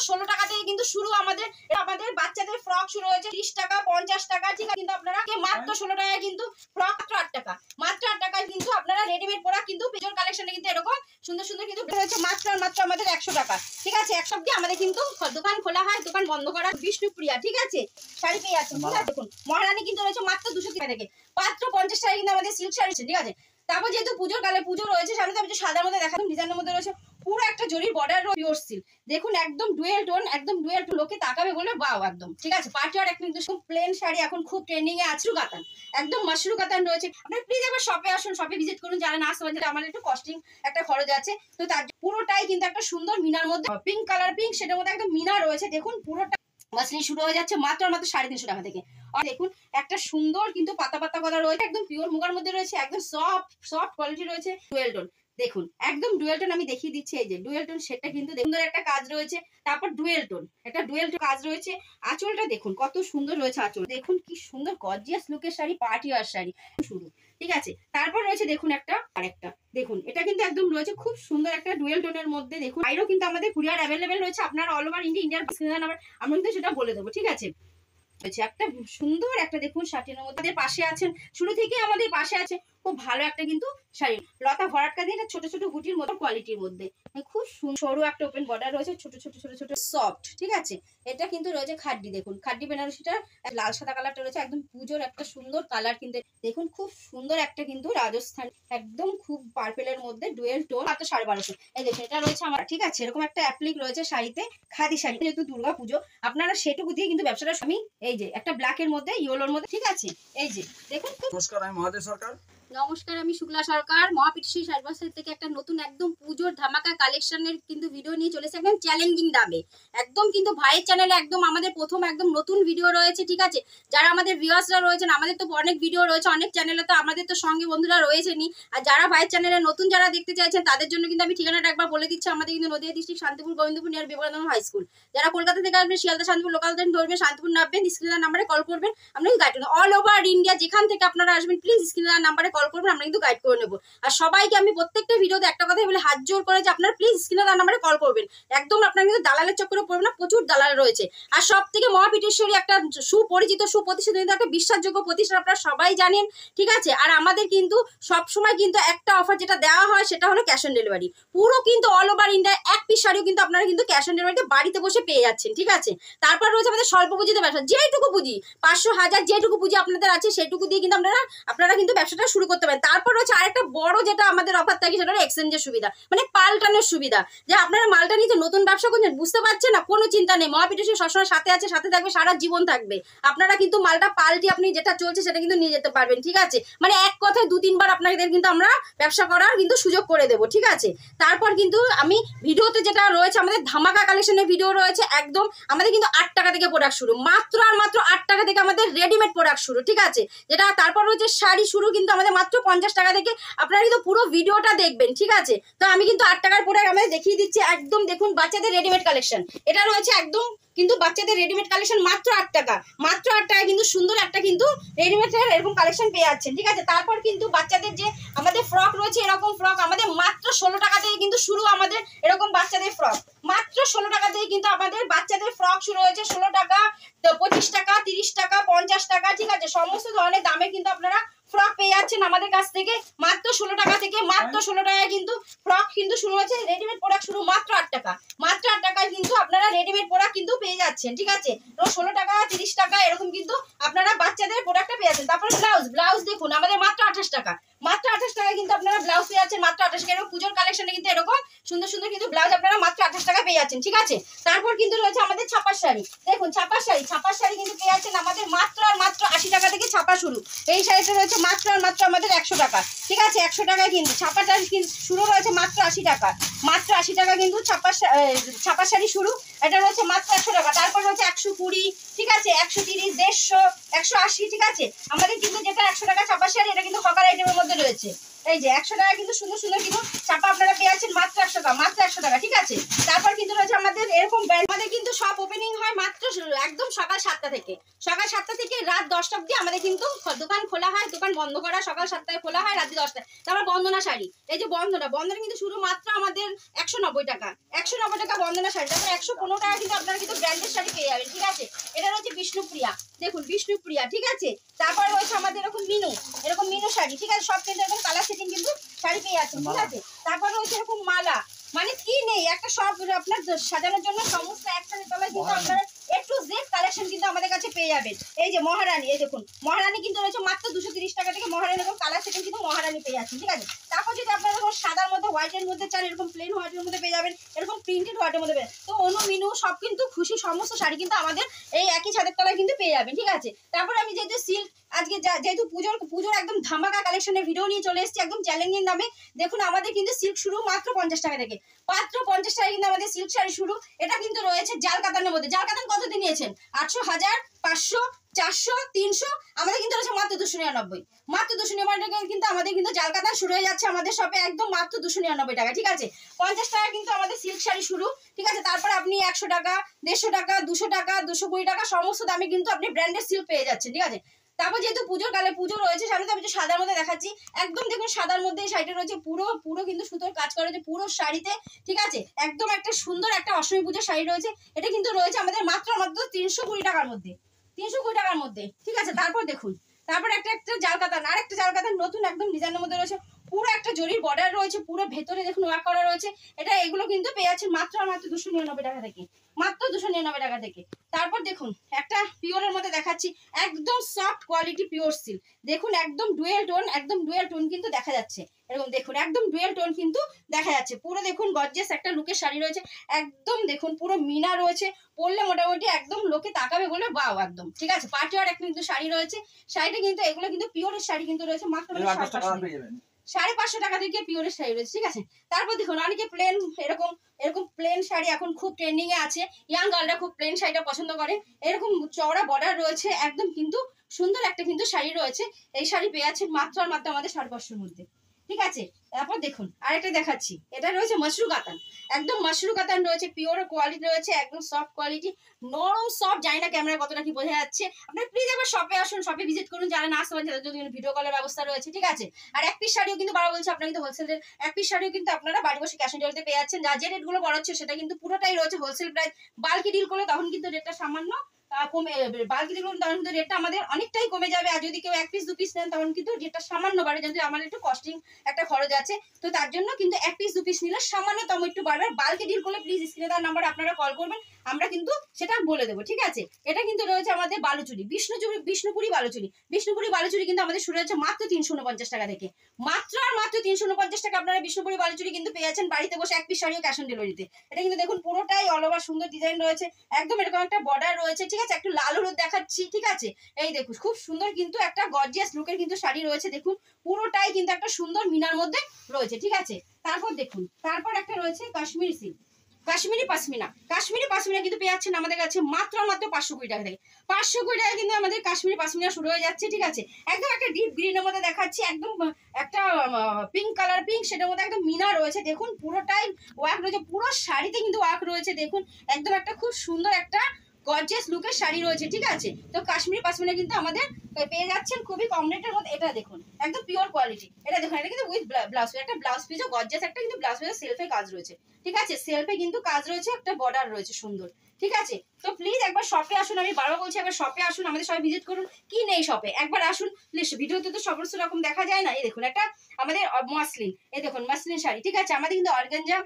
16 টাকা থেকে কিন্তু শুরু আমাদের বাচ্চাদের ফ্রক শুরু হয়েছে 30 টাকা 50 টাকা, ঠিক আছে। কিন্তু আপনারা মাত্র 16 টাকায় কিন্তু ফ্রক, মাত্র 8 টাকায় কিন্তু আপনারা রেডিমেড প্রোডাক্ট কিন্তু পিজোর কালেকশনে কিন্তু এরকম সুন্দর সুন্দর কিন্তু হয়েছে মাত্র আমাদের 100 টাকা, ঠিক আছে। এক সপ্তাহে আমাদের কিন্তু দোকান খোলা হয়, দোকান বন্ধ করা বিষ্ণুপ্রিয়া, ঠিক আছে। শাড়ি পেয়ে যাচ্ছেন, ঠিক আছে। দেখুন মহারানী কিন্তু রয়েছে মাত্র 200 টাকা থেকে, মাত্র 50 টাকায় কিন্তু আমাদের সিল্ক শাড়ি, ঠিক আছে। তারপর যেহেতু পুজো রয়েছে সামনে, তো সাদার মধ্যে দেখালাম, ডিজাইনের মধ্যে রয়েছে পুরো একটা জরির বর্ডার, পিওর সিল্ক। দেখুন একদম ডুয়েল টোন, লোকে তাকাবে বলে বাও একদম, ঠিক আছে। পার্টি আর একটা কিন্তু প্লেন শাড়ি এখন খুব ট্রেন্ডিং এ আছে, কাতান একদম মাশরু কাতান রয়েছে। আপনারা প্লিজ একবার শপে আসুন, শপে ভিজিট করুন, যারা না আসতে পারেন, আমার একটু কস্টিং একটা খরচ আছে, তো তার পুরোটাই কিন্তু একটা সুন্দর মিনার মধ্যে পিঙ্ক কালার, সেটার মধ্যে একটা মিনা রয়েছে। দেখুন পুরোটা মাসলি শুরু হয়ে যাচ্ছে মাত্র 350 টাকা থেকে। আর দেখুন একটা সুন্দর কিন্তু পাতা করা রয়েছে, একদম পিওর মুগার মধ্যে রয়েছে, একদম সফট কোয়ালিটি রয়েছে, ডুয়েল টোন। দেখুন একদম ডুয়েল টোন আমি দেখিয়ে দিচ্ছি, এই যে ডুয়েল টোন সেটা কিন্তু সুন্দর একটা কাজ রয়েছে। তারপর ডুয়েল টোন কাজ রয়েছে। আঁচলটা দেখুন কত সুন্দর রয়েছে, আঁচল দেখুন কি সুন্দর গর্জিয়াস লুকের শাড়ি, পার্টি ওয়্যার শাড়ি শুরু, ঠিক আছে। তারপর রয়েছে দেখুন আরেকটা দেখুন, এটা কিন্তু একদম রয়েছে খুব সুন্দর একটা ডুয়েল টোনের মধ্যে। দেখুন বাইরেও কিন্তু আমাদের কুরিয়ার অ্যাভেলেবেল রয়েছে, আপনারা অল ওভার ইন্ডিয়ার নাম্বার আমরা কিন্তু সেটা বলে দেবো, ঠিক আছে। একটা সুন্দর একটা দেখুন শাড়ির মধ্যে পাশে আছেন, শুরু থেকে আমাদের পাশে আছে খুব ভালো একটা কিন্তু শাড়ি, লতা ভরাট কাজ, এটা ছোট ছোট গুটির মতো কোয়ালিটির মধ্যে, খুব সরু একটা ওপেন বর্ডার রয়েছে, ছোট ছোট সফট, ঠিক আছে। এটা কিন্তু রয়েছে খাড্ডি, দেখুন খাড্ডি বেনারসিটা লাল সাদা কালারটা রয়েছে, একদম পুজোর একটা সুন্দর কালার। কিন্তু দেখুন খুব সুন্দর একটা কিন্তু রাজস্থান একদম খুব পার্পেলের মধ্যে ডুয়েল টোন, মাত্র 1250। এই দেখুন এটা রয়েছে আমার, ঠিক আছে। এরকম একটা অ্যাপ্লিক রয়েছে শাড়িতে, খাদি শাড়ি, যেহেতু দুর্গা পুজো আপনারা সেটুকু দিয়ে কিন্তু ব্যবসাটা, আমি এই যে একটা ব্ল্যাকের মধ্যে ইয়েলোর মধ্যে, ঠিক আছে। এই যে দেখুন, নমস্কার, আমি মহাদেব সরকার। নমস্কার, আমি শুক্লা সরকার। মহাপীঠশ্রী শাড়িবাজার থেকে একটা নতুন একদম পুজোর ধামাকা কালেকশনের কিন্তু ভিডিও নিয়ে চলেছে, একদম চ্যালেঞ্জিং দামে, একদম কিন্তু ভাইয়ের চ্যানেলে একদম আমাদের প্রথম একদম নতুন ভিডিও রয়েছে, ঠিক আছে। যারা আমাদের ভিউয়ার্সরা রয়েছেন, আমাদের তো অনেক ভিডিও রয়েছে অনেক চ্যানেলে, তো আমাদের তো সঙ্গে বন্ধুরা রয়েছেনি। আর যারা ভাইয়ের চ্যানেলে নতুন যারা দেখতে চাইছেন তাদের জন্য কিন্তু আমি ঠিকানাটা একবার বলে দিচ্ছি। আমাদের কিন্তু Nadia district Shantipur Gobindapur near Vivekananda high school. যারা কলকাতা থেকে আসবেন শিয়ালদা শান্তিপুর লোকাল ট্রেন ধরবেন, শান্তিপুর নামবেন, স্ক্রিনার নাম্বারে কল করবেন, আমরা কিন্তু গাইড করবো। অল ওভার ইন্ডিয়া যেখান থেকে আপনারা আসবেন প্লিজ স্ক্রিনার নাম্বারে কল করবেন, আমরা কিন্তু গাইড করে নেবো। আর সবাইকে আমি প্রত্যেকটা ভিডিওতে একটা কথাই বলে হাত জোর করে যে আপনারা প্লিজ স্ক্রিনার নাম্বারে কল করবেন, একদম আপনারা কিন্তু দালালের চক্করে পড়বেন না, প্রচুর দালাল রয়েছে। আর সব থেকে মহাপীঠেশ্বরী একটা সুপরিচিত সুপ্রতিষ্ঠিত একটা বিশ্বাসযোগ্য প্রতিষ্ঠান, আপনারা সবাই জানেন, ঠিক আছে। আর আমাদের কিন্তু সবসময় কিন্তু একটা অফার যেটা দেওয়া হয় সেটা হলো ক্যাশ অন ডেলিভারি, পুরো কিন্তু অল ওভার ইন্ডিয়া এক পিস শাড়িও কিন্তু আপনারা কিন্তু ক্যাশ অন ডেলিভারিতে বাড়িতে বসে পেয়ে যাচ্ছেন, ঠিক আছে। তারপর রয়েছে আমাদের স্বল্প পুঁজিতে ব্যবসা, যেটুকু পুঁজি 500 1000 যেটুকু পুঁজি আপনাদের আছে সেটুকু দিয়ে কিন্তু আপনারা কিন্তু ব্যবসাটা শুরু করতে পারেন। তারপর রয়েছে আরেকটা বড় যেটা আমাদের অফার থাকে, সেটা হলো এক্সচেঞ্জের সুবিধা, মানে পাল্টানোর সুবিধা। যে আপনারা মালটা নিতে নতুন ব্যবসা করছেন, বুঝতে পারছেন না, কোনো চিন্তা নেই, মহাপীঠেশ্বরী সবসময় সাথে আছে, সাথে থাকবে, সারা জীবন থাকবে। আপনারা কিন্তু মালটা পাল্টি আপনি যেটা চলছে সেটা কিন্তু নিয়ে যেতে পারবেন, ঠিক আছে। মানে এক কথায় 2-3 বার আপনাদের কিন্তু আমরা ব্যবসা করার কিন্তু সুযোগ করে দেবো, ঠিক আছে। তারপর কিন্তু আমি ভিডিওতে যেটা রয়েছে আমাদের ধামাকা কালেকশনের ভিডিও রয়েছে, একদম আমাদের কিন্তু 8 টাকা থেকে প্রোডাক্ট শুরু, মাত্র 8 টাকা থেকে আমাদের রেডিমেড প্রোডাক্ট শুরু, ঠিক আছে। যেটা তারপর রয়েছে শাড়ি শুরু কিন্তু আমাদের মাত্র 50 টাকা থেকে, আপনারা কিন্তু পুরো ভিডিওটা দেখবেন, ঠিক আছে। তো আমি কিন্তু 8 টাকার প্রোডাক্ট আমাদের দেখিয়ে দিচ্ছি, একদম দেখুন বাচ্চাদের রেডিমেড কালেকশন, এটা রয়েছে একদম কিন্তু বাচ্চাদের রেডিমেড কালেকশন মাত্র 8 টাকা, মাত্র 8 টাকায় কিন্তু সুন্দর একটা কিন্তু রেডিমেডের এরকম কালেকশন পেয়ে যাচ্ছেন, ঠিক আছে। তারপর কিন্তু বাচ্চাদের যে আমাদের ফ্রক রয়েছে, এরকম ফ্রক আমাদের মাত্র 16 টাকা থেকে কিন্তু শুরু, আমাদের এরকম বাচ্চাদের ফ্রক মাত্র 16 টাকা থেকে কিন্তু আমাদের বাচ্চাদের ফ্রক শুরু হয়েছে, 16 টাকা 25 টাকা 30 টাকা 50 টাকা, ঠিক আছে। সমস্ত ধরনের দামে কিন্তু আপনারা ফ্রক পেয়ে যাচ্ছেন আমাদের কাছ থেকে মাত্র 16 টাকা থেকে, মাত্র 16 টাকায় কিন্তু ফ্রক কিন্তু শুরু হচ্ছে, রেডিমেড প্রোডাক্ট শুরু মাত্র 8 টাকা, মাত্র 8 টাকায় কিন্তু আপনারা রেডিমেড প্রোডাক্ট কিন্তু পেয়ে যাচ্ছেন, ঠিক আছে। তো 16 টাকা 30 টাকা এরকম কিন্তু আপনারা বাচ্চাদের প্রোডাক্টটা পেয়ে যাচ্ছেন। তারপরে ব্লাউজ দেখুন আমাদের মাত্র 28 টাকা, মাত্র 28 টাকায় কিন্তু আপনারা ব্লাউজ পেয়ে যাচ্ছেন, মাত্র 28 টাকা। পুজোর কালেকশনে কিন্তু এরকম সুন্দর সুন্দর কিন্তু ব্লাউজ আপনারা মাত্র 28 টাকা পেয়ে যাচ্ছেন, ঠিক আছে। তারপর কিন্তু রয়েছে আমাদের ছাপার শাড়ি, দেখুন ছাপার শাড়ি কিন্তু পেয়ে যাচ্ছেন আমাদের মাত্র 80 টাকা থেকে ছাপা শুরু। এই শাড়িটা রয়েছে মাত্র আমাদের 100 টাকা, ঠিক আছে। 100 টাকায় কিন্তু ছাপাটা শুরু রয়েছে মাত্র 80 টাকা, মাত্র 80 টাকা কিন্তু ছাপার শাড়ি শুরু, এটা রয়েছে মাত্র 100 টাকা। তারপর রয়েছে 120, ঠিক আছে, 130, 150, 180, ঠিক আছে। আমাদের কিন্তু যেটা 100 টাকা ছাপার শাড়ি, এটা কিন্তু হকার আইটেমের মধ্যে রয়েছে। এই যে 100 টাকা কিন্তু সুন্দর সুন্দর কিন্তু ছাপা আপনারা পেয়ে যাচ্ছেন মাত্র 100 টাকা, মাত্র 100 টাকা, ঠিক আছে। তারপর কিন্তু রয়েছে আমাদের এরকম আমাদের কিন্তু সব ওপেনিং হয় মাত্র একদম সকাল 7টা থেকে, সকাল 7টা থেকে রাত 10টা অবধি আমাদের কিন্তু দোকান খোলা হয়। দোকান বন্ধ করা সকাল 7টায় খোলা হয়, রাত্রি 10টায়। তারপর বন্দনা শাড়ি, এই যে বন্দনা কিন্তু শুরু মাত্র আমাদের 190 টাকা, 190 টাকা বন্দনা শাড়ি। তারপর 115 টাকা কিন্তু আপনারা কিন্তু ব্র্যান্ডেড শাড়ি পেয়ে যাবেন, ঠিক আছে। এটা হচ্ছে বিষ্ণুপ্রিয়া, দেখুন বিষ্ণুপ্রিয়া, ঠিক আছে। তারপর রয়েছে আমাদের এরকম মিনু শাড়ি, ঠিক আছে। সব কিন্তু এরকম কালার সেটিং কিন্তু শাড়ি পেয়ে যাচ্ছেন, ঠিক আছে। তারপর রয়েছে এরকম মালা, মানে কি নেই একটা সব আপনার সাজানোর জন্য সমস্ত একসাথে তলায় কিন্তু আপনারা A to Z কালেকশন কিন্তু আমাদের কাছে পেয়ে যাবেন। এই যে মহারানী, এই দেখুন মহারানী কিন্তু রয়েছে মাত্র 230 টাকা থেকে। মহারানী এরকম কালার সেটিং কিন্তু মহারানী পেয়ে যাচ্ছেন, ঠিক আছে। তারপর যদি আপনারা এরকম সাদার মধ্যে হোয়াইটের মধ্যে চান, এরকম প্লেন হোয়াইটের মধ্যে পেয়ে যাবেন, এরকম প্রিন্টেড হোয়াইটের মধ্যে পেয়ে যাবেন। তো অনু মিনু সব কিন্তু খুশি সমস্ত শাড়ি কিন্তু আমাদের এই একই ছাদের তলায় কিন্তু পেয়ে যাবেন, ঠিক আছে। তারপর আমি যেহেতু সিল্ক আজকে যেহেতু পুজোর একদম ধামাকা কালেকশনের ভিডিও নিয়ে চলে এসেছি একদম চ্যালেঞ্জিং দামে। দেখুন আমাদের কিন্তু সিল্ক শুরু মাত্র 50 টাকা থেকে, মাত্র 50 টাকা কিন্তু আমাদের সিল্ক শাড়ি শুরু। এটা কিন্তু রয়েছে জাল কাতানের মধ্যে। জাল কাতান কত দিন নিয়েছেন? 800, 1000, 500, 400, 300, আমাদের কিন্তু রয়েছে মাত্র 299, মাত্র 299 টাকা কিন্তু আমাদের কিন্তু জাল কাতান শুরু হয়ে যাচ্ছে আমাদের শপে একদম মাত্র 299 টাকা, ঠিক আছে। 50 টাকা কিন্তু আমাদের সিল্ক শাড়ি শুরু, ঠিক আছে। তারপর আপনি 100 টাকা, 150 টাকা, 200 টাকা, 220 টাকা সমস্ত দামে কিন্তু আপনি ব্র্যান্ডেড সিল্ক পেয়ে যাচ্ছেন, ঠিক আছে। তারপর যেহেতু পুজোর কালে পুজো রয়েছে সামনে, তো আমি সাদার মধ্যে দেখাচ্ছি একদম। দেখুন সাদার মধ্যে এই শাড়িটা রয়েছে পুরো কিন্তু সুতোর কাজ করা রয়েছে পুরো শাড়িতে, ঠিক আছে। একদম একটা সুন্দর একটা অষ্টমী পুজোর শাড়ি রয়েছে। এটা কিন্তু রয়েছে আমাদের মাত্র 320 টাকার মধ্যে, 320 টাকার মধ্যে, ঠিক আছে। তারপর দেখুন, তারপর একটা জাল কাতান, আর একটা জাল কাতান নতুন একদম ডিজাইনের মধ্যে রয়েছে। পুরো একটা জরির বর্ডার রয়েছে, পুরো ভেতরে দেখুন ওয়ার্ক করা রয়েছে। এগুলো কিন্তু পেয়ে যাচ্ছেন মাত্র 299 টাকা থেকে, মাত্র 299 টাকা থেকে। তারপর দেখুন একটা পিওরের মধ্যে দেখাচ্ছি, একদম সফট কোয়ালিটি পিওর সিল্ক। দেখুন একদম ডুয়েল টোন কিন্তু দেখা যাচ্ছে। এরকম দেখুন একদম ডুয়েল টোন কিন্তু দেখা যাচ্ছে। পুরো দেখুন গর্জিয়াস একটা লুকের শাড়ি রয়েছে। একদম দেখুন পুরো মিনা রয়েছে, পরলে মোটামুটি একদম লোকে তাকাবে বলে বাও একদম, ঠিক আছে। পার্টিওয়ার একটা কিন্তু শাড়ি রয়েছে। শাড়িটা কিন্তু এগুলো কিন্তু পিওরের শাড়ি কিন্তু রয়েছে মাত্র 550 টাকা থেকে পিওরের শাড়ি রয়েছে, ঠিক আছে। তারপর দেখুন অনেকে প্লেন এরকম প্লেন শাড়ি এখন খুব ট্রেন্ডিং এ আছে। ইয়াং গার্লরা খুব প্লেন শাড়িটা পছন্দ করে। এরকম চওড়া বর্ডার রয়েছে, একদম কিন্তু সুন্দর একটা কিন্তু শাড়ি রয়েছে। এই শাড়ি পেয়ে যাচ্ছেন মাত্র আমাদের 550-এর মধ্যে, ঠিক আছে। তারপর দেখুন আরেকটা দেখাচ্ছি, এটা রয়েছে মাশরু কাতান, একদম মাশরু কাতান রয়েছে, পিওর কোয়ালিটি রয়েছে, একদম সফট কোয়ালিটি, নরম সফট। জানি না ক্যামেরা কতটা কি বোঝা যাচ্ছে। আপনার প্লিজ একবার শপে আসুন, শপে ভিজিট করুন। যারা না আসতে পারেন তাদের জন্য ভিডিও কলের ব্যবস্থা রয়েছে, ঠিক আছে। আর এক পিস শাড়িও কিন্তু বারো বলছে আপনারা কিন্তু হোলসেলের এক পিস শাড়িও কিন্তু আপনারা বাড়ি বসে ক্যাশ অন ডেলিভারিতে পেয়ে যাচ্ছেন। যা যে রেটগুলো বলা হচ্ছে সেটা কিন্তু পুরোটাই রয়েছে হোলসেল প্রাইস। বাল্কি ডিল করলে তখন কিন্তু রেটটা সামান্য কমে, বাল্কি ডিল করলে তখন কিন্তু রেটটা আমাদের অনেকটাই কমে যাবে। আর যদি কেউ এক পিস দু পিস নেন তখন কিন্তু রেটটা সামান্য বাড়ে, যেহেতু আমাদের একটু কস্টিং একটা খরচ আছে। তো তার জন্য কিন্তু এক পিস দু পিস নিলে সামান্যতম একটু বাড়বে। বাল্কি ডিল করলে প্লিজ স্ক্রিনে দেওয়ার নাম্বার আপনারা কল করবেন, আমরা কিন্তু সেটা বলে দেবো, ঠিক আছে। এটা কিন্তু রয়েছে আমাদের বালুচুরি, বিষ্ণুপুরি বালুচুরি কিন্তু আমাদের শুরু হচ্ছে মাত্র 349 টাকা থেকে, মাত্র 349 টাকা। আপনারা বিষ্ণুপুরি বালুচুরি কিন্তু পেয়ে যাচ্ছেন বাড়িতে বসে এক পিস শাড়িও ক্যাশ অন ডেলিভারিতে। এটা কিন্তু দেখুন পুরোটাই অল ওভার সুন্দর ডিজাইন রয়েছে, একদম এরকম একটা বর্ডার রয়েছে, ঠিক আছে। একটু লাল হলুদ দেখাচ্ছি, ঠিক আছে। এই দেখুন খুব সুন্দর কিন্তু একটা গর্জিয়াস লুকের কিন্তু শাড়ি রয়েছে। দেখুন পুরোটাই কিন্তু একটা সুন্দর মিনার মধ্যে রয়েছে, ঠিক আছে। তারপর দেখুন তারপর একটা রয়েছে কাশ্মীরি সিল্ক, কাশ্মীরি পাশমিনা কিন্তু পেয়ে যাচ্ছেন আমাদের কাছে মাত্র 520 টাকা থেকে। 520 টাকা কিন্তু আমাদের কাশ্মীরি পাশমিনা শুরু হয়ে যাচ্ছে, ঠিক আছে। একদম একটা ডিপ গ্রিনের মধ্যে দেখাচ্ছি, একদম একটা পিঙ্ক কালার, সেটার মধ্যে একদম মিনা রয়েছে। দেখুন পুরোটাই ওয়ার্ক রয়েছে, পুরো শাড়িতে কিন্তু ওয়ার্ক রয়েছে। দেখুন একদম একটা খুব সুন্দর একটা গর্জিয়াস লুকের শাড়ি রয়েছে, ঠিক আছে। তো কাশ্মীরি পাশমিনা কিন্তু আমাদের পেয়ে যাচ্ছেন খুবই কম রেটের মধ্যে। এটা দেখুন একদম পিওর কোয়ালিটি, এটা দেখুন এটা কিন্তু উইথ ব্লাউজ, একটা ব্লাউজ পিসও গর্জিয়াস একটা কিন্তু ব্লাউজ পিসের সেলফে কাজ রয়েছে, ঠিক আছে। সেলফে কিন্তু কাজ রয়েছে, একটা বর্ডার রয়েছে সুন্দর, ঠিক আছে। তো প্লিজ একবার শপে আসুন, আমি বারবার বলছি একবার শপে আসুন, আমাদের সবাই ভিজিট করুন। কি নেই শপে একবার আসুন প্লিজ। ভিডিওতে তো সমস্ত রকম দেখা যায় না। এই দেখুন একটা আমাদের মসলিন, এই দেখুন মসলিন শাড়ি, ঠিক আছে। আমাদের কিন্তু অর্গানজা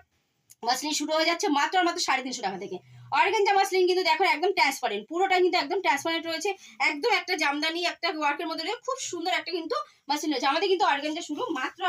মসলিন শুরু হয়ে যাচ্ছে মাত্র 350 টাকা থেকে। অর্গানজা মসলিন কিন্তু দেখো একদম ট্রান্সপারেন্ট, পুরোটা কিন্তু একদম ট্রান্সপারেন্ট রয়েছে, একদম একটা জামদানি একটা ওয়ার্কের মধ্যে রয়েছে, খুব সুন্দর একটা কিন্তু মসলিন রয়েছে। আমাদের কিন্তু অর্গানজা শুরু মাত্র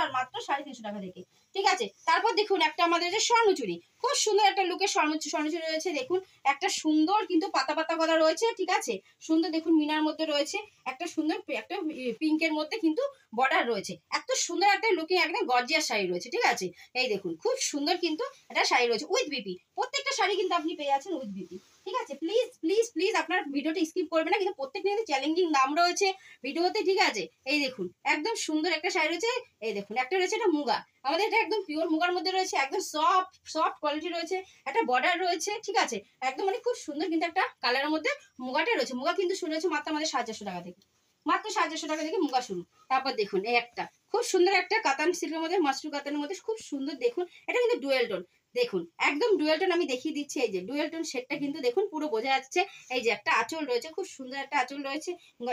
350 টাকা থেকে, ঠিক আছে। তারপর দেখুন একটা আমাদের যে স্বর্ণচুরি, খুব সুন্দর একটা লুকের স্বর্ণচুরি রয়েছে। দেখুন একটা সুন্দর কিন্তু পাতা পাতা করা রয়েছে, ঠিক আছে। সুন্দর দেখুন মিনার মধ্যে রয়েছে, একটা সুন্দর একটা পিঙ্কের মধ্যে কিন্তু বর্ডার রয়েছে। এত সুন্দর একটা লুকিং একদম গর্জিয়াস শাড়ি রয়েছে, ঠিক আছে। এই দেখুন খুব সুন্দর কিন্তু একটা শাড়ি রয়েছে উইথ বিপি। প্রত্যেকটা শাড়ি কিন্তু আপনি পেয়ে যাচ্ছেন উইথ বিপি, ঠিক আছে। প্লিজ প্লিজ আপনার ভিডিওটা স্কিপ করবে না, কিন্তু প্রত্যেকটা কিন্তু চ্যালেঞ্জিং দাম রয়েছে ভিডিওতে, ঠিক আছে। এই দেখুন একদম সুন্দর একটা শাড়ি রয়েছে, এই দেখুন একটা রয়েছে এটা মুগা, আমাদের এটা একদম পিওর মুগার মধ্যে রয়েছে, একদম সফট সফট কোয়ালিটি রয়েছে, একটা বর্ডার রয়েছে, ঠিক আছে, একদম মানে খুব সুন্দর কিন্তু একটা কালারের মধ্যে মুগাটা রয়েছে। মুগা কিন্তু শুরু হয়েছে মাত্র আমাদের 450 টাকা থেকে, মাত্র 450 টাকা থেকে মুগা শুরু। তারপর দেখুন এই একটা খুব সুন্দর একটা কাতান সিল্কের মধ্যে, মাশরু কাতানের মধ্যে খুব সুন্দর, দেখুন এটা কিন্তু ডুয়েল টোন, দেখুন একদম ডুয়েল টোন আমি দেখিয়ে দিচ্ছি। এই যে ডুয়েল টোন সেটটা কিন্তু দেখুন পুরো বোঝা যাচ্ছে। এই যে একটা আঁচল রয়েছে, খুব সুন্দর একটা আঁচল রয়েছে,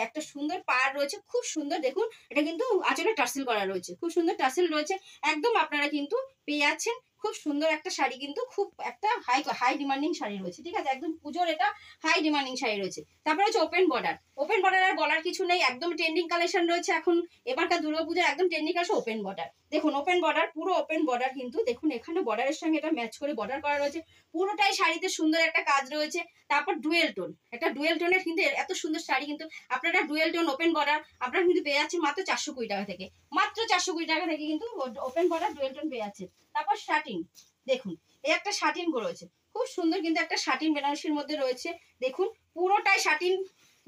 একটা সুন্দর পাড় রয়েছে, খুব সুন্দর, দেখুন এটা কিন্তু আঁচলে টার্সেল করা রয়েছে, খুব সুন্দর টার্সেল রয়েছে। একদম আপনারা কিন্তু পেয়ে যাচ্ছেন খুব সুন্দর একটা শাড়ি, কিন্তু খুব একটা হাই হাই ডিমান্ডিং শাড়ি রয়েছে, ঠিক আছে, একদম পুজোর এটা হাই ডিমান্ডিং শাড়ি রয়েছে। তারপরে হচ্ছে ওপেন বর্ডার, ওপেন বর্ডার আর বলার কিছু নেই, একদম ট্রেন্ডিং কালেকশন রয়েছে এখন এবারকার দুর্গাপূজার, একদম ট্রেন্ডিং কালেকশন ওপেন বর্ডার। দেখুন ওপেন বর্ডার, পুরো ওপেন বর্ডার, কিন্তু দেখুন এখানে বর্ডারের সঙ্গে এটা ম্যাচ করে বর্ডার করা রয়েছে, পুরোটাই শাড়িতে সুন্দর একটা কাজ রয়েছে। তারপর ডুয়েল টোন, একটা ডুয়েল টোনের কিন্তু এত সুন্দর শাড়ি কিন্তু আপনারা ডুয়েল টোন ওপেন বর্ডার আপনারা কিন্তু পেয়ে যাচ্ছেন মাত্র 420 টাকা থেকে, মাত্র 420 টাকা থেকে কিন্তু ওপেন বর্ডার ডুয়েল টোন পেয়ে যাচ্ছেন। তারপর শার্টিং, দেখুন এই একটা শার্টিন রয়েছে, খুব সুন্দর কিন্তু একটা শার্টিন বেনারসির মধ্যে রয়েছে, দেখুন পুরোটাই শার্টিন,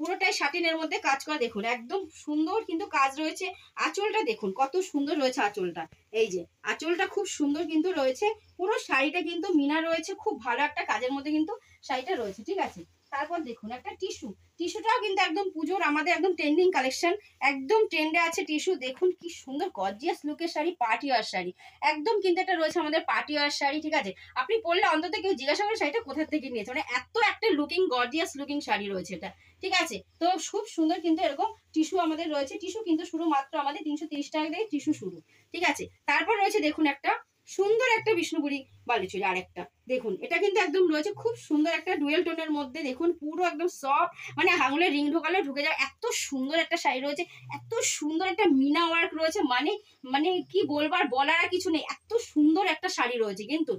পুরোটাই শার্টিনের মধ্যে কাজ করা, দেখুন একদম সুন্দর কিন্তু কাজ রয়েছে। আঁচলটা দেখুন কত সুন্দর রয়েছে আঁচলটা, এই যে আঁচলটা খুব সুন্দর কিন্তু রয়েছে, পুরো শাড়িটা কিন্তু মিনা রয়েছে, খুব ভালো একটা কাজের মধ্যে কিন্তু শাড়িটা রয়েছে, ঠিক আছে। তারপর দেখুন একটা টিস্যু, টিস্যুটাও কিন্তু একদম পুজোর আমাদের একদম ট্রেন্ডিং কালেকশন, একদম ট্রেন্ডে আছে টিস্যু, দেখুন কি সুন্দর গর্জিয়াস লুকের শাড়ি, পার্টি ওয়ার শাড়ি, একদম কিন্তু এটা রয়েছে আমাদের পার্টি ওয়ার শাড়ি, ঠিক আছে। আপনি পরলে অন্তত কেউ জিজ্ঞাসা করে শাড়িটা কোথা থেকে নিয়েছে, মানে এত একটা লুকিং গর্জিয়াস লুকিং শাড়ি রয়েছে এটা, ঠিক আছে। তো খুব সুন্দর কিন্তু এরকম টিস্যু আমাদের রয়েছে, টিস্যু কিন্তু শুরু মাত্র আমাদের 330 টাকা থেকে টিস্যু শুরু, ঠিক আছে। তারপর রয়েছে দেখুন একটা সুন্দর একটা বিষ্ণুপুরি বালুচুরি, আর একটা দেখুন এটা কিন্তু একদম রয়েছে খুব সুন্দর একটা ডুয়েল টোনের মধ্যে, দেখুন পুরো একদম সফট, মানে আঙুলে রিং ঢোকালে ঢুকে যায়, এত সুন্দর একটা শাড়ি রয়েছে, এত সুন্দর একটা মিনা ওয়ার্ক রয়েছে, মানে মানে কি বলবার, বলার আর কিছু নেই, এত সুন্দর একটা শাড়ি রয়েছে কিন্তু,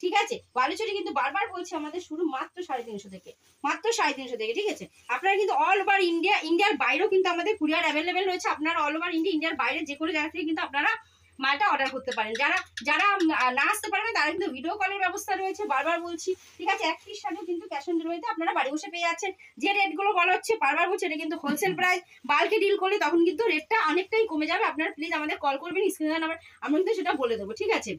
ঠিক আছে। বালুচুরি কিন্তু বারবার বলছি আমাদের শুরু মাত্র 350 থেকে, মাত্র 350 থেকে, ঠিক আছে। আপনারা কিন্তু অল ওভার ইন্ডিয়া, ইন্ডিয়ার বাইরেও কিন্তু আমাদের কুরিয়ার অ্যাভেলেবেল রয়েছে, আপনারা অল ওভার ইন্ডিয়া, ইন্ডিয়ার বাইরে যে কোনো জায়গা থেকে কিন্তু আপনারা মালটা অর্ডার করতে পারেন। যারা যারা না আসতে পারবেন তারা কিন্তু ভিডিও কলের ব্যবস্থা রয়েছে, বারবার বলছি, ঠিক আছে। এক পিস শাড়িও কিন্তু ক্যাশ অন ডেলিভারিতে আপনারা বাড়ি বসে পেয়ে যাচ্ছেন। যে রেটগুলো বলা হচ্ছে বারবার বলছি, এটা কিন্তু হোলসেল প্রাইস, বাল্কে ডিল করলে তখন কিন্তু রেটটা অনেকটাই কমে যাবে। আপনারা প্লিজ আমাদের কল করবেন, স্ক্রিনে নাম্বার আমরা কিন্তু সেটা বলে দেবো, ঠিক আছে।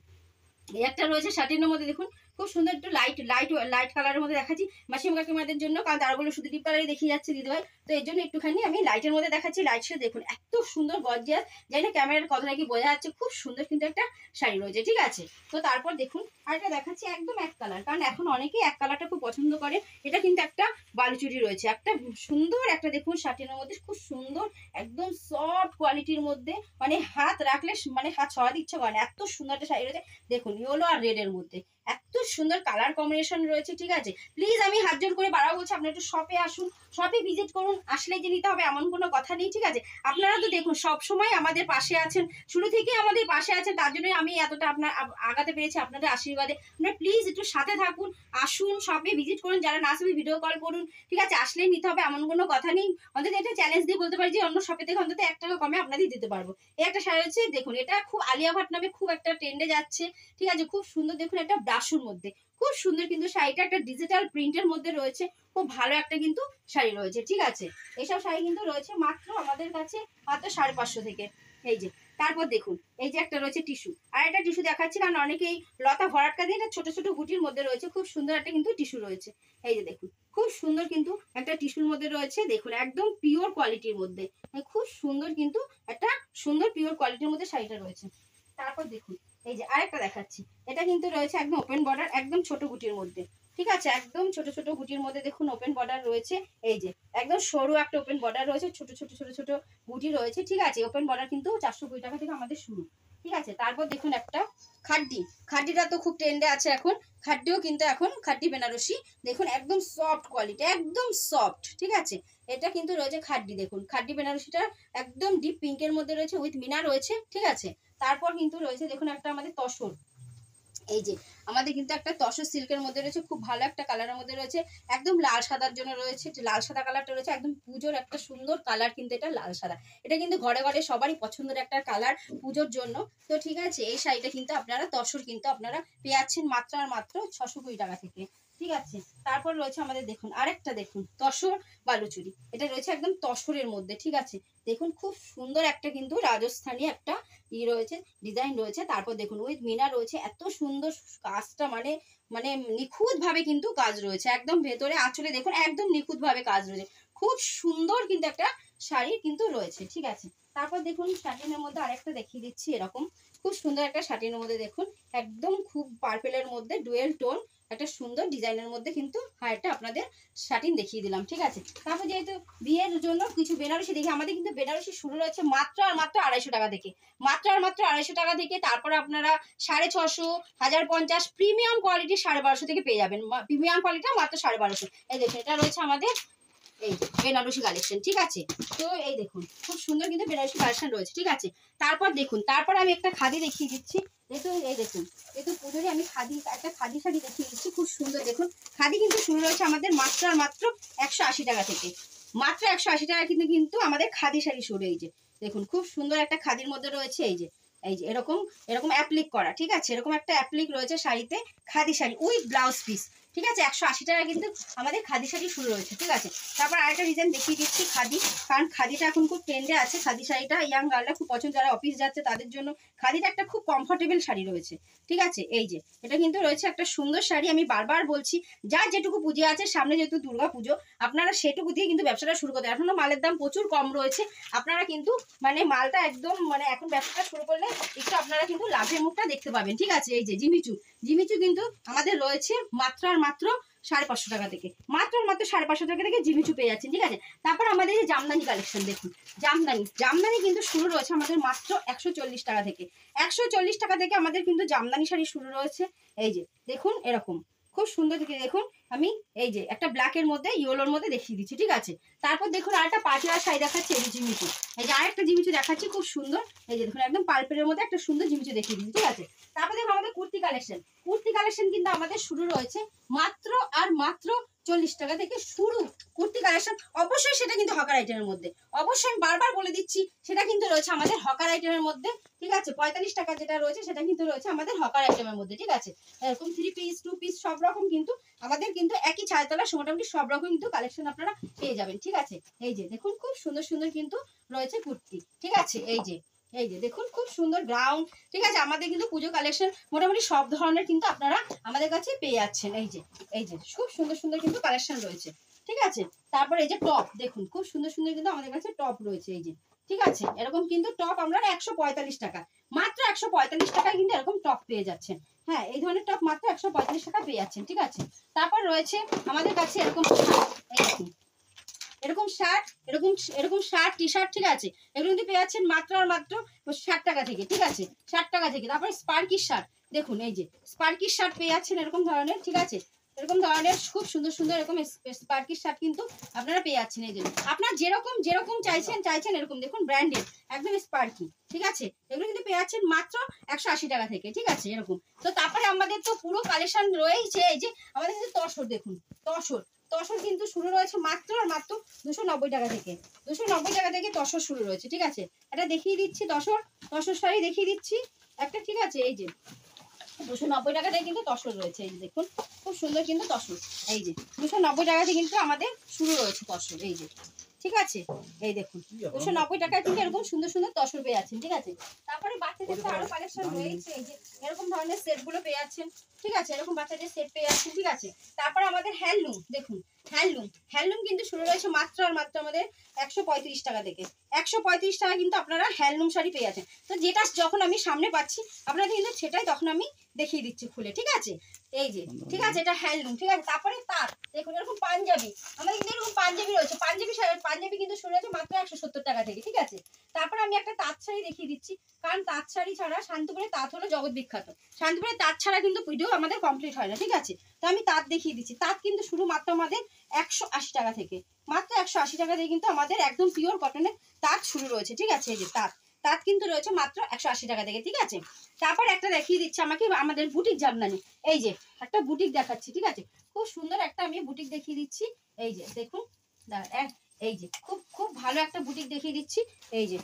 এই একটা রয়েছে শার্টিনের মধ্যে, দেখুন খুব সুন্দর একটু লাইট লাইট লাইট কালারের মধ্যে দেখাচ্ছি মাসিমা কাকিমাদের জন্য, কারণ তারা বলে শুধু ডিপ কালারে দেখিয়ে যাচ্ছে দিদিভাই, তো এর জন্য একটুখানি আমি লাইটের মধ্যে দেখাচ্ছি। লাইট সে দেখুন এত সুন্দর গর্জিয়াস, জানি না ক্যামেরার কথাটা কি বোঝা যাচ্ছে, খুব সুন্দর কিন্তু একটা শাড়ি রয়েছে, ঠিক আছে। তো তারপর দেখুন আরেকটা দেখাচ্ছি একদম এক কালার, কারণ এখন অনেকেই এক কালারটা খুব পছন্দ করে। এটা কিন্তু একটা বালুচুরি রয়েছে, একটা সুন্দর একটা দেখুন শার্টিনের মধ্যে খুব সুন্দর একদম সফট কোয়ালিটির মধ্যে, মানে হাত রাখলে মানে হাত সরাতে ইচ্ছা করে না, এত সুন্দর একটা শাড়ি রয়েছে। দেখুন ইয়েলো আর রেড এর মধ্যে এত সুন্দর কালার কম্বিনেশন রয়েছে, ঠিক আছে। প্লিজ আমি হাত জোর করে বাড়াবো বলছি, আপনারা একটু শপে আসুন, শপে ভিজিট করুন, আসলে যে নিতে হবে এমন কোনো কথা নেই, ঠিক আছে। আপনারা তো দেখুন সব সময় আমাদের পাশে আছেন, শুরু থেকে আমাদের পাশে আছেন, তার জন্যই আমি এতটা আপনার আগাতে পেরেছি আপনাদের আশীর্বাদে। আপনারা প্লিজ একটু সাথে থাকুন, আসুন শপে ভিজিট করুন, যারা না আসবে ভিডিও কল করুন, ঠিক আছে। আসলেই নিতে হবে এমন কোনো কথা নেই, অন্তত এটা চ্যালেঞ্জ দিয়ে বলতে পারি যে অন্য শপে থেকে অন্তত 1 টাকা কমে আপনাদের দিতে পারবো। এই একটা শাড়ি হচ্ছে, দেখুন এটা খুব আলিয়া ভাট নামে খুব একটা ট্রেন্ডে যাচ্ছে, ঠিক আছে, খুব সুন্দর, দেখুন একটা ব্রাশুর মধ্যে খুব সুন্দর কিন্তু শাড়িটা একটা ডিজিটাল প্রিন্টের মধ্যে রয়েছে, খুব ভালো একটা কিন্তু শাড়ি রয়েছে, ঠিক আছে। এইসব শাড়ি কিন্তু রয়েছে মাত্র আমাদের কাছে মাত্র 550 থেকে, এই যে। তারপর দেখুন এই যে একটা রয়েছে টিস্যু, আর একটা টিস্যু দেখাচ্ছি, কারণ অনেকেই লতা ভরাটকা দিয়ে এটা ছোট ছোট গুটির মধ্যে রয়েছে, খুব সুন্দর একটা কিন্তু টিস্যু রয়েছে, এই যে দেখুন খুব সুন্দর কিন্তু একটা টিস্যুর মধ্যে রয়েছে, দেখুন একদম পিওর কোয়ালিটির মধ্যে, খুব সুন্দর কিন্তু একটা সুন্দর পিওর কোয়ালিটির মধ্যে শাড়িটা রয়েছে। তারপর দেখুন এই যে আরেকটা দেখাচ্ছি, এটা কিন্তু রয়েছে একদম ওপেন বর্ডার, একদম ছোট গুটির মধ্যে, ঠিক আছে, একদম ছোট ছোট গুটির মধ্যে, দেখুন ওপেন বর্ডার রয়েছে, এই যে একদম সরু একটা ওপেন বর্ডার রয়েছে, ছোট ছোট ছোট ছোট গুটি রয়েছে, ঠিক আছে। ওপেন বর্ডার কিন্তু 420 টাকা থেকে আমাদের শুরু, ঠিক আছে। তারপর দেখুন একটা খাড্ডি, খাড্ডিটা তো খুব ট্রেন্ডে আছে এখন, খাড্ডিও কিন্তু এখন খাড্ডি বেনারসি, দেখুন একদম সফট কোয়ালিটি, একদম সফট, ঠিক আছে। এটা কিন্তু রয়েছে খাড্ডি, দেখুন খাড্ডি বেনারসিটা একদম ডিপ পিঙ্কের মধ্যে রয়েছে, উইথ মিনা রয়েছে, ঠিক আছে। তারপর কিন্তু রয়েছে দেখুন একটা আমাদের তসর, এই যে আমাদের কিন্তু একটা তসর সিল্কের মধ্যে রয়েছে, খুব ভালো একটা কালারের মধ্যে রয়েছে, একদম লাল সাদার জন্য রয়েছে, লাল সাদা কালারটা রয়েছে, একদম পুজোর একটা সুন্দর কালার কিন্তু এটা লাল সাদা, এটা কিন্তু ঘরে ঘরে সবারই পছন্দের একটা কালার পুজোর জন্য। তো ঠিক আছে, এই শাড়িটা কিন্তু আপনারা তসর কিন্তু আপনারা পেয়ে যাচ্ছেন মাত্র আর মাত্র 620 টাকা থেকে, ঠিক আছে। তারপর রয়েছে আমাদের দেখুন আরেকটা, দেখুন তসর বালুচুরি, এটা রয়েছে একদম তসরের মধ্যে, ঠিক আছে। দেখুন খুব সুন্দর একটা কিন্তু রাজস্থানী একটা রয়েছে, ডিজাইন রয়েছে। তারপর দেখুন উইথ মিনা রয়েছে, এত সুন্দর কাজটা, মানে মানে নিখুঁত ভাবে কিন্তু কাজ রয়েছে একদম ভেতরে আঁচলে, দেখুন একদম নিখুঁত ভাবে কাজ রয়েছে, খুব সুন্দর কিন্তু একটা শাড়ি কিন্তু রয়েছে, ঠিক আছে। তারপর দেখুন শাটিনের মধ্যে আরেকটা দেখিয়ে দিচ্ছি, এরকম খুব সুন্দর একটা শাটিনের মধ্যে দেখুন একদম খুব পার্পেলের মধ্যে ডুয়েল টোন একটা সুন্দর ডিজাইনের মধ্যে কিন্তু একটা আপনাদের শাটিন দেখিয়ে দিলাম, ঠিক আছে। তারপর যেহেতু বিয়ের জন্য কিছু বেনারসি দেখি, আমাদের কিন্তু বেনারসি শুরু রয়েছে মাত্র আর মাত্র 250 টাকা থেকে, মাত্র আর মাত্র 250 টাকা থেকে। তারপরে আপনারা 650, 1050, প্রিমিয়াম কোয়ালিটি 1250 থেকে পেয়ে যাবেন, প্রিমিয়াম কোয়ালিটি মাত্র 1250। এই দেখুন এটা রয়েছে আমাদের এই বেনারসি কালেকশন, ঠিক আছে। তো এই দেখুন খুব সুন্দর কিন্তু বেনারসি কালেকশন রয়েছে, ঠিক আছে। তারপর দেখুন, তারপর আমি একটা খাদি দেখিয়ে দিচ্ছি, দেখুন এই দেখুন একটু পুজোরে আমি খাদি একটা খাদি শাড়ি দেখিয়ে দিচ্ছি, খুব সুন্দর। দেখুন খাদি কিন্তু শুরু রয়েছে আমাদের মাত্র আর মাত্র 180 টাকা থেকে, মাত্র 180 টাকা কিন্তু কিন্তু আমাদের খাদি শাড়ি শুরু। এই যে দেখুন খুব সুন্দর একটা খাদির মধ্যে রয়েছে, এই যে এরকম এরকম অ্যাপ্লিক করা, ঠিক আছে, এরকম একটা অ্যাপ্লিক রয়েছে শাড়িতে, khadi sari with blouse piece, ঠিক আছে। 180 টাকা কিন্তু আমাদের খাদি শাড়ি শুরু রয়েছে, ঠিক আছে। তারপর আরেকটা ডিজাইন দেখিয়ে দিচ্ছি খাদি, কারণ খাদিটা এখন খুব ট্রেন্ডে আছে, খাদি শাড়িটা ইয়াং গার্লরা খুব পছন্দ, যারা অফিস যাচ্ছে তাদের জন্য খাদিটা একটা খুব কমফোর্টেবল শাড়ি রয়েছে, ঠিক আছে। এই যে এটা কিন্তু রয়েছে একটা সুন্দর শাড়ি, আমি বারবার বলছি যার যেটুকু পুজো আছে সামনে, যেহেতু দুর্গা পুজো, আপনারা সেটুকু দিয়ে কিন্তু ব্যবসাটা শুরু করতে, এখনো মালের দাম প্রচুর কম রয়েছে, আপনারা কিন্তু মানে মালটা একদম মানে এখন ব্যবসাটা শুরু করলে একটু আপনারা কিন্তু লাভের মুখটা দেখতে পাবেন, ঠিক আছে। এই যে জিমিচু, জিমিচু কিন্তু আমাদের রয়েছে মাত্র আর মাত্র 550 টাকা থেকে, মাত্র মাত্র 550 টাকা থেকে জিমিচু পেয়ে যাচ্ছেন, ঠিক আছে। তারপর আমাদের এই জামদানি কালেকশন দেখুন, জামদানি, জামদানি কিন্তু শুরু রয়েছে আমাদের মাত্র 140 টাকা থেকে, 140 টাকা থেকে আমাদের কিন্তু জামদানি শাড়ি শুরু রয়েছে। এই যে দেখুন এরকম খুব সুন্দর থেকে, দেখুন আমি এই যে একটা ব্ল্যাকের মধ্যে ইয়েলোর মধ্যে দেখিয়ে দিচ্ছি, ঠিক আছে। তারপর দেখুন আরেকটা পাটিয়ালা শাড়ি দেখাচ্ছি, এই যে জিমিচু, এই যে আরেকটা জিমিচু দেখাচ্ছি খুব সুন্দর, এই যে দেখুন একদম পার্পেলের মধ্যে একটা সুন্দর জিমিচু দেখিয়ে দিচ্ছি, ঠিক আছে। তারপর দেখুন আমাদের কুর্তি কালেকশন, কুর্তি কালেকশন কিন্তু আমাদের শুরু রয়েছে মাত্র আর মাত্র 40 টাকা থেকে শুরু কুর্তি কালেকশন। অবশ্যই সেটা কিন্তু হকার আইটেমের মধ্যে, অবশ্যই আমি বারবার বলে দিচ্ছি সেটা কিন্তু রয়েছে আমাদের হকার আইটেমের মধ্যে, ঠিক আছে। 45 টাকা যেটা রয়েছে সেটা কিন্তু রয়েছে আমাদের হকার আইটেমের মধ্যে, ঠিক আছে। এরকম 3 পিস 2 পিস সব রকম কিন্তু আমাদের কিন্তু একই ছায়াতলা মোটামুটি সব রকম কিন্তু কালেকশন আপনারা পেয়ে যাবেন, ঠিক আছে। এই যে দেখুন খুব সুন্দর সুন্দর কিন্তু রয়েছে কুর্তি, ঠিক আছে। এই যে দেখুন খুব সুন্দর গ্রাউন্ড, ঠিক আছে। আমাদের কিন্তু পুজো কালেকশন মোটামুটি সব ধরনের কিন্তু আপনারা আমাদের কাছে পেয়ে যাচ্ছেন। এই যে খুব সুন্দর সুন্দর কিন্তু কালেকশন রয়েছে, ঠিক আছে। তারপর এই যে টপ দেখুন খুব সুন্দর সুন্দর কিন্তু আমাদের কাছে টপ রয়েছে, এই যে ঠিক আছে। এরকম কিন্তু টপ আমরা 145 টাকা, মাত্র 145 টাকায় কিন্তু এরকম টপ পেয়ে যাচ্ছেন। হ্যাঁ, এই ধরনের টপ মাত্র 145 টাকা পেয়ে যাচ্ছেন, ঠিক আছে। তারপর রয়েছে আমাদের কাছে এরকম এরকম শার্ট, এরকম এরকম শার্ট টি শার্ট, ঠিক আছে। এগুলো কিন্তু পেয়ে যাচ্ছেন মাত্র আর মাত্র 60 টাকা থেকে, ঠিক আছে, 60 টাকা থেকে। তারপরে স্পার্কির শার্ট দেখুন, এই যে স্পার্কির শার্ট পেয়ে যাচ্ছেন এরকম ধরনের, ঠিক আছে। এরকম ধরনের খুব সুন্দর সুন্দর এরকম স্পার্কির শার্ট কিন্তু আপনারা পেয়ে যাচ্ছেন। এই যে আপনার যেরকম যেরকম চাইছেন এরকম দেখুন ব্র্যান্ডেড একদম স্পার্কি, ঠিক আছে। এগুলো কিন্তু পেয়ে যাচ্ছেন মাত্র 180 টাকা থেকে, ঠিক আছে, এরকম। তো তারপরে আমাদের তো পুরো কালেকশন রয়েছে, এই যে আমাদের কিন্তু তসর দেখুন, তসর, তসর কিন্তু শুরু রয়েছে মাত্র আর মাত্র 290 টাকা থেকে, 290 টাকা থেকে তসর শুরু রয়েছে, ঠিক আছে। এটা দেখিয়ে দিচ্ছি তসর শাড়ি দেখিয়ে দিচ্ছি একটা, ঠিক আছে। এই যে 290 টাকাটাই কিন্তু তসর রয়েছে, এই যে দেখুন খুব সুন্দর কিন্তু তসর, এই যে 290 টাকাতে কিন্তু আমাদের শুরু রয়েছে তসর, এই যে ঠিক আছে। এই দেখুন 290 টাকায় কিন্তু এরকম সুন্দর সুন্দর তসর পেয়ে যাচ্ছেন, ঠিক আছে। তারপরে বাচ্চাদের তো আরো কালেকশন রয়েছে, এই যে এরকম ধরনের সেট গুলো পেয়ে যাচ্ছেন, ঠিক আছে, এরকম বাচ্চাদের সেট পেয়ে যাচ্ছেন, ঠিক আছে। তারপর আমাদের হ্যান্ডলুম দেখুন, হ্যান্ডলুম কিন্তু শুরু রয়েছে মাত্র আর মাত্র আমাদের 135 টাকা থেকে, 135 টাকা কিন্তু আপনারা হ্যান্ডলুম শাড়ি পেয়ে যাচ্ছেন। তো যেটা যখন আমি সামনে পাচ্ছি আপনাদের কিন্তু সেটাই তখন আমি দেখিয়ে দিচ্ছি খুলে, ঠিক আছে। এই যে ঠিক আছে, এটা হ্যান্ডলুম, ঠিক আছে। তারপরে তাঁত দেখুন, এরকম পাঞ্জাবি, আমাদের কিন্তু এরকম পাঞ্জাবি রয়েছে, পাঞ্জাবি কিন্তু শুরু হয়েছে মাত্র 170 টাকা থেকে, ঠিক আছে। তারপরে আমি একটা তাঁত শাড়ি দেখিয়ে দিচ্ছি, কারণ তাঁত শাড়ি ছাড়া শান্তিপুরের তাঁত হলো জগৎ বিখ্যাত, শান্তিপুরের তাঁত ছাড়া কিন্তু ভিডিও আমাদের কমপ্লিট হয় না, ঠিক আছে। তো আমি তাঁত দেখিয়ে দিচ্ছি, তাঁত কিন্তু শুরু মাত্র আমাদের 180 টাকা থেকে, মাত্র 180 টাকা থেকে কিন্তু আমাদের একদম পিওর কটনের তাঁত শুরু রয়েছে, ঠিক আছে। এই যে তাঁত কিন্তু রয়েছে মাত্র 180 টাকা থেকে, ঠিক আছে। তারপর একটা দেখিয়ে দিচ্ছি আমাকে আমাদের বুটিক জামদানি, এই যে একটা বুটিক দেখাচ্ছি, ঠিক আছে, খুব সুন্দর একটা আমি বুটিক দেখিয়ে দিচ্ছি। এই যে দেখুন, এই যে খুব খুব ভালো একটা বুটিক দেখিয়ে দিচ্ছি। এই যে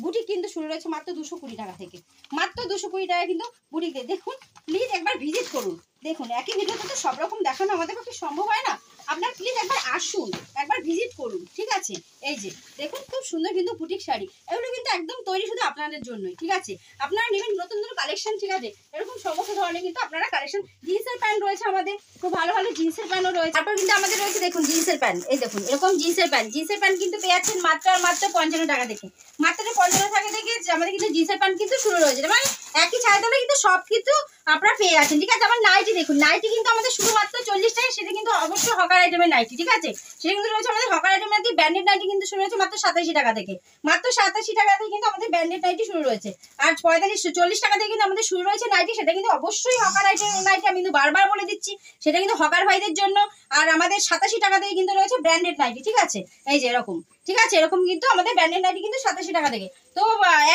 বুটিক কিন্তু শুরু রয়েছে মাত্র 220 টাকা থেকে, মাত্র 220 টাকা কিন্তু বুটিক দিয়ে। দেখুন প্লিজ একবার ভিজিট করুন। দেখুন একই ভিডিওতে তো সব রকম দেখানো আমাদের পক্ষে সম্ভব হয় না, আপনার প্লিজ একবার আসুন, একবার ভিজিট করুন, ঠিক আছে। এই যে দেখুন খুব সুন্দর কিন্তু বুটিক শাড়ি, এগুলো কিন্তু একদম তৈরি শুধু আপনাদের জন্যই, ঠিক আছে। আপনারা নেবেন নতুন নতুন কালেকশন, ঠিক আছে। এরকম সমস্ত ধরনের কিন্তু আপনারা কালেকশন, জিন্সের প্যান্ট রয়েছে আমাদের, খুব ভালো ভালো জিন্সের প্যান্টও রয়েছে। তারপর কিন্তু আমাদের রয়েছে দেখুন জিন্সের প্যান্ট, এই দেখুন এরকম জিন্সের প্যান্ট কিন্তু পেয়ে যাচ্ছেন মাত্র আর মাত্র 55 টাকা থেকে, মাত্র 55 টাকা থেকে আমাদের কিন্তু জিন্সের প্যান্ট কিন্তু শুরু রয়েছে। মানে একই ছায়া তলে কিন্তু সব কিছু আপনারা পেয়ে যাচ্ছেন, ঠিক আছে। আমার নাইটি দেখুন, নাইটি কিন্তু আমাদের শুধুমাত্র 40 টাকা, সেটা কিন্তু অবশ্যই হকার আইটেমের নাইটি, ঠিক আছে। সেটা কিন্তু রয়েছে আমাদের হকার আইটেমের নাইটি, ব্র্যান্ডেড নাইটি কিন্তু শুরু হয়েছে মাত্র 87 টাকা থেকে, মাত্র 87 টাকা থেকে কিন্তু আমাদের ব্র্যান্ডেড নাইটি শুরু রয়েছে। আর 40 টাকা থেকে কিন্তু আমাদের শুরু রয়েছে নাইটি, সেটা কিন্তু অবশ্যই হকার আইটেমের নাইটি, আমি কিন্তু বারবার বলে দিচ্ছি, সেটা কিন্তু হকার ভাইদের জন্য। আর আমাদের 87 টাকা থেকে কিন্তু রয়েছে ব্র্যান্ডেড নাইটি, ঠিক আছে। এই যে এরকম, ঠিক আছে, এরকম কিন্তু আমাদের ব্র্যান্ডেড নাইটি কিন্তু 87 টাকা থেকে। তো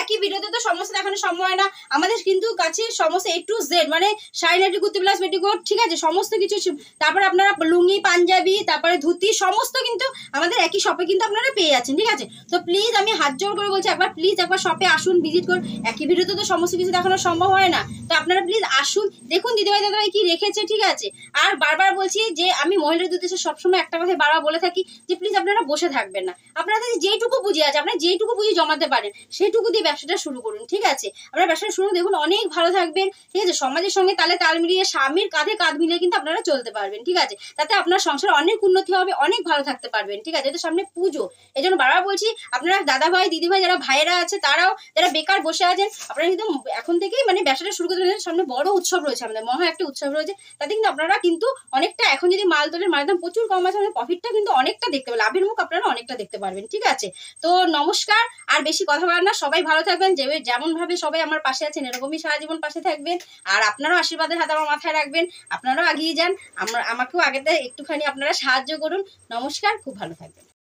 একই ভিডিওতে তো সমস্ত দেখানো সম্ভব হয় না, আমাদের কিন্তু কাছে সমস্ত A to Z, মানে sari nightie kurti plus petticoat, ঠিক আছে, সমস্ত কিছু। তারপর আপনারা লুঙ্গি পাঞ্জাবি, তারপরে ধুতি, সমস্ত কিন্তু আমাদের একই শপে কিন্তু আপনারা পেয়ে যাচ্ছেন, ঠিক আছে। তো প্লিজ আমি হাত জোর করে বলছি, একবার প্লিজ একবার শপে আসুন, ভিজিট করুন। একই ভিডিওতে তো সমস্ত কিছু দেখানো সম্ভব হয় না, তো আপনারা প্লিজ আসুন, দেখুন দিদিভাই দাদাভাই কি রেখেছে, ঠিক আছে। আর বারবার বলছি যে আমি মহিলাদের উদ্দেশ্যে সবসময় একটা কথা বারবার বলে থাকি যে প্লিজ আপনারা বসে থাকবেন না, আপনাদের যেইটুকু পুঁজি আছে, আপনারা যেইটুকু পুঁজি জমাতে পারেন সেইটুকু দিয়ে ব্যবসাটা শুরু করুন, ঠিক আছে। আপনারা ব্যবসাটা শুরু দেখুন, অনেক ভালো থাকবেন, ঠিক আছে। সমাজের সঙ্গে তাল মিলিয়ে, স্বামীর কাঁধে কাঁধ মিলিয়ে কিন্তু আপনারা চলতে পারবেন, ঠিক আছে। তাতে আপনার সংসারে অনেক উন্নতি হবে, অনেক ভালো থাকতে পারবেন, ঠিক আছে। তো সামনে পুজো, এই জন্য বারবার বলছি আপনারা দাদা ভাই দিদি ভাই যারা ভাইয়েরা আছে, তারাও যারা বেকার বসে আছেন, আপনারা কিন্তু এখন থেকেই মানে ব্যবসাটা শুরু করতে পারেন। সামনে বড় উৎসব রয়েছে, আমাদের মহা একটা উৎসব রয়েছে, তাতে কিন্তু আপনারা কিন্তু অনেকটা, এখন যদি মাল তোলেন, মালের দাম প্রচুর কম আছে, আমাদের প্রফিটটা কিন্তু অনেকটা দেখতে পাবেন, লাভের মুখ আপনারা অনেকটা দেখতে পারবেন, ঠিক আছে। তো নমস্কার, আর বেশি কথা বলার না, সবাই ভালো থাকবেন, যেমন ভাবে সবাই আমার পাশে আছেন এরকমই সারা জীবন পাশে থাকবেন। আর আপনারাও আশীর্বাদের হাত আমার মাথায় রাখবেন, আপনারাও এগিয়ে যান, আমাকেও আগেতে একটুখানি আপনারা সাহায্য করুন। নমস্কার, খুব ভালো থাকবেন।